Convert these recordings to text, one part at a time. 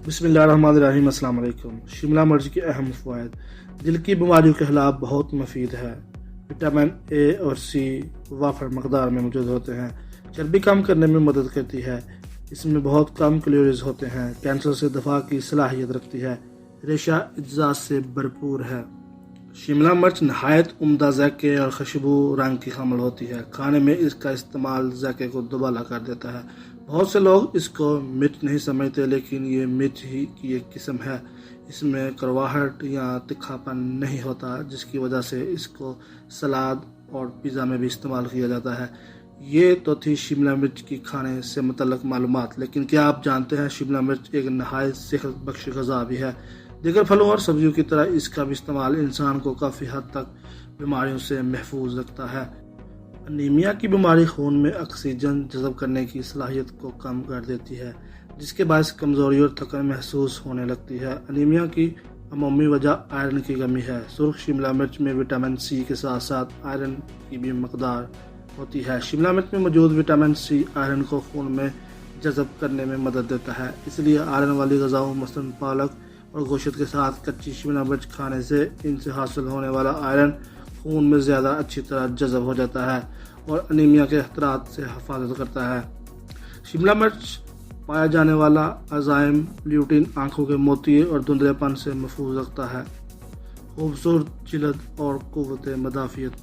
بسم اللہ الرحمن الرحیم۔ السلام علیکم۔ شملہ مرچ کے اہم فوائد: دل کی بیماریوں کے خلاف بہت مفید ہے۔ وٹامن اے اور سی وافر مقدار میں موجود ہوتے ہیں۔ چربی کم کرنے میں مدد کرتی ہے۔ اس میں بہت کم کیلوریز ہوتے ہیں۔ کینسر سے دفاع کی صلاحیت رکھتی ہے۔ ریشہ اجزاء سے بھرپور ہے۔ شملہ مرچ نہایت عمدہ ذائقے اور خوشبو رنگ کی حامل ہوتی ہے۔ کھانے میں اس کا استعمال ذائقے کو دوبالا کر دیتا ہے۔ بہت سے لوگ اس کو مرچ نہیں سمجھتے، لیکن یہ مرچ ہی کی ایک قسم ہے۔ اس میں کڑواہٹ یا تکھا پن نہیں ہوتا، جس کی وجہ سے اس کو سلاد اور پیزا میں بھی استعمال کیا جاتا ہے۔ یہ تو تھی شملہ مرچ کی کھانے سے متعلق معلومات، لیکن کیا آپ جانتے ہیں شملہ مرچ ایک نہایت صحت بخش غذا بھی ہے۔ دیگر پھلوں اور سبزیوں کی طرح اس کا بھی استعمال انسان کو کافی حد تک بیماریوں سے محفوظ رکھتا ہے۔ انیمیا کی بیماری خون میں آکسیجن جذب کرنے کی صلاحیت کو کم کر دیتی ہے، جس کے باعث کمزوری اور تھکن محسوس ہونے لگتی ہے۔ انیمیا کی عمومی وجہ آئرن کی کمی ہے۔ سرخ شملہ مرچ میں وٹامن سی کے ساتھ ساتھ آئرن کی بھی مقدار ہوتی ہے۔ شملہ مرچ میں موجود وٹامن سی آئرن کو خون میں جذب کرنے میں مدد دیتا ہے۔ اس لیے آئرن والی غذاؤں مثلاً پالک اور گوشت کے ساتھ کچی شملہ مرچ کھانے سے ان سے حاصل ہونے والا آئرن خون میں زیادہ اچھی طرح جذب ہو جاتا ہے اور انیمیا کے خطرات سے حفاظت کرتا ہے۔ شملہ مرچ پایا جانے والا انزائم لیوٹین آنکھوں کے موتیے اور دھندلے پن سے محفوظ رکھتا ہے۔ خوبصورت جلد اور قوت مدافعت: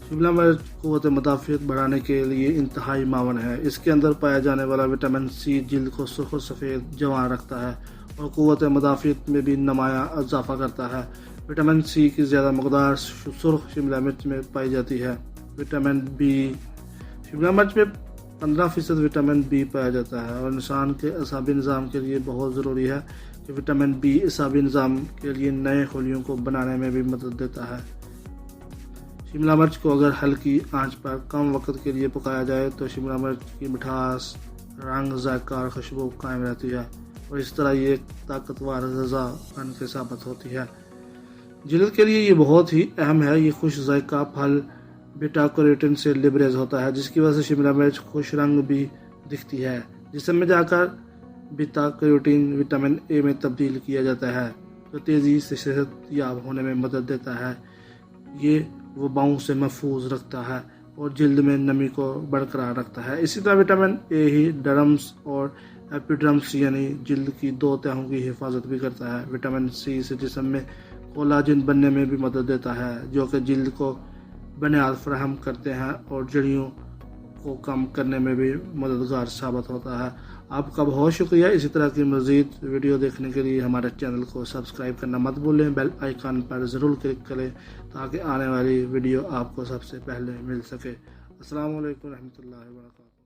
شملہ مرچ قوت مدافعت بڑھانے کے لیے انتہائی معاون ہے۔ اس کے اندر پایا جانے والا وٹامن سی جلد کو سرخ و سفید جوان رکھتا ہے اور قوت مدافعت میں بھی نمایاں اضافہ کرتا ہے۔ وٹامن سی کی زیادہ مقدار سرخ شملہ مرچ میں پائی جاتی ہے۔ وٹامن بی: شملہ مرچ میں 15% وٹامن بی پایا جاتا ہے اور انسان کے اعصابی نظام کے لیے بہت ضروری ہے کہ وٹامن بی اعصابی نظام کے لیے نئے خلیوں کو بنانے میں بھی مدد دیتا ہے۔ شملہ مرچ کو اگر ہلکی آنچ پر کم وقت کے لیے پکایا جائے تو شملہ مرچ کی مٹھاس، رنگ، ذائقہ اور خوشبو قائم رہتی ہے اور اس طرح یہ ایک طاقتور غذا بن کے ثابت ہوتی ہے۔ جلد کے لیے یہ بہت ہی اہم ہے۔ یہ خوش ذائقہ پھل بیٹا کیروٹین سے لیبریز ہوتا ہے، جس کی وجہ سے شملہ مرچ خوش رنگ بھی دکھتی ہے۔ جسم میں جا کر بیٹا کیروٹین وٹامن اے میں تبدیل کیا جاتا ہے، جو تیزی سے صحت یاب ہونے میں مدد دیتا ہے۔ یہ وباؤں سے محفوظ رکھتا ہے اور جلد میں نمی کو برقرار رکھتا ہے۔ اسی طرح وٹامن اے ہی ڈرمس اور ایپیڈرمس یعنی جلد کی 2 تہوں کی حفاظت بھی کرتا ہے۔ وٹامن سی سے جسم میں کولاجن بننے میں بھی مدد دیتا ہے، جو کہ جلد کو بنیاد فراہم کرتے ہیں اور جھریوں کو کم کرنے میں بھی مددگار ثابت ہوتا ہے۔ آپ کا بہت شکریہ۔ اسی طرح کی مزید ویڈیو دیکھنے کے لیے ہمارے چینل کو سبسکرائب کرنا مت بھولیں۔ بیل آئیکن پر ضرور کلک کریں تاکہ آنے والی ویڈیو آپ کو سب سے پہلے مل سکے۔ السلام علیکم ورحمۃ اللہ وبرکاتہ۔